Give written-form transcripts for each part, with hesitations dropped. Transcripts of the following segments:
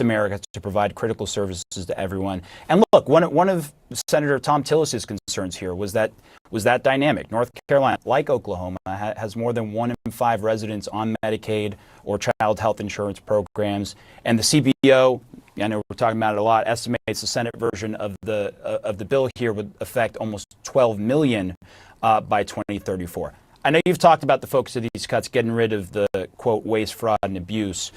America to provide critical services to everyone. And look, one of Senator Tom Tillis's concerns here was that dynamic. North Carolina, like Oklahoma, has more than 1 in 5 residents on Medicaid or child health insurance programs, and the CBO, I know we're talking about it a lot, estimates the Senate version of the bill here would affect almost 12 million by 2034. I know you've talked about the focus of these cuts, getting rid of the, quote, waste, fraud, and abuse.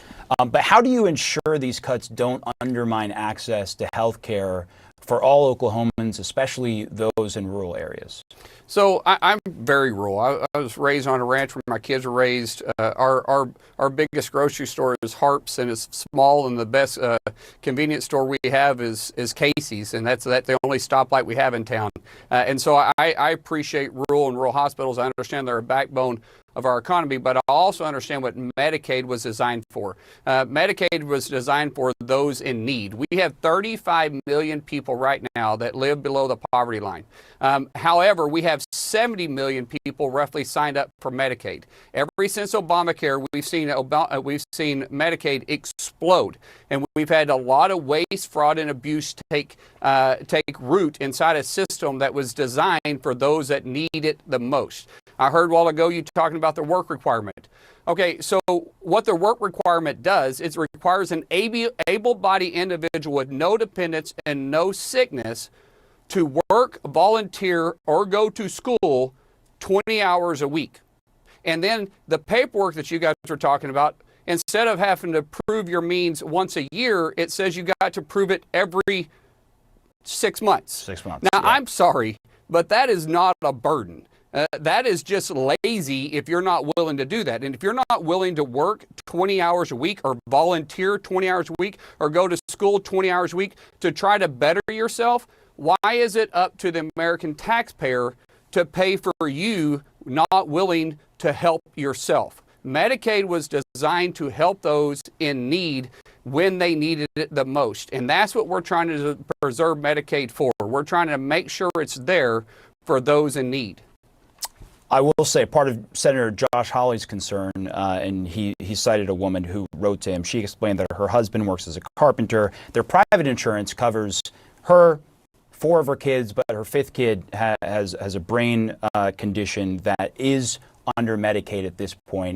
But how do you ensure these cuts don't undermine access to health care for all Oklahomans, especially those in rural areas? So I'm very rural. I was raised on a ranch where my kids were raised. Our biggest grocery store is Harps, and it's small, and the best convenience store we have is Casey's, and that's the only stoplight we have in town. And so I appreciate rural hospitals. I understand they're a backbone of our economy, but I also understand what Medicaid was designed for. Medicaid was designed for those in need. We have 35 million people right now that live below the poverty line. However, we have 70 million people roughly signed up for Medicaid. Ever since Obamacare, we've seen Medicaid explode, and we've had a lot of waste, fraud, and abuse take root inside a system that was designed for those that need it the most. I heard a while ago you talking about the work requirement. Okay, so what the work requirement does is it requires an able-bodied individual with no dependents and no sickness to work, volunteer, or go to school 20 hours a week. And then the paperwork that you guys were talking about, instead of having to prove your means once a year, it says you got to prove it every 6 months. 6 months. Now, yeah. I'm sorry, but that is not a burden. That is just lazy if you're not willing to do that. And if you're not willing to work 20 hours a week or volunteer 20 hours a week or go to school 20 hours a week to try to better yourself, why is it up to the American taxpayer to pay for you not willing to help yourself? Medicaid was designed to help those in need when they needed it the most. And that's what we're trying to preserve Medicaid for. We're trying to make sure it's there for those in need. I will say part of Senator Josh Hawley's concern, and he cited a woman who wrote to him. She explained that her husband works as a carpenter. Their private insurance covers her, 4 of her kids, but her 5th kid has a brain condition that is under Medicaid at this point.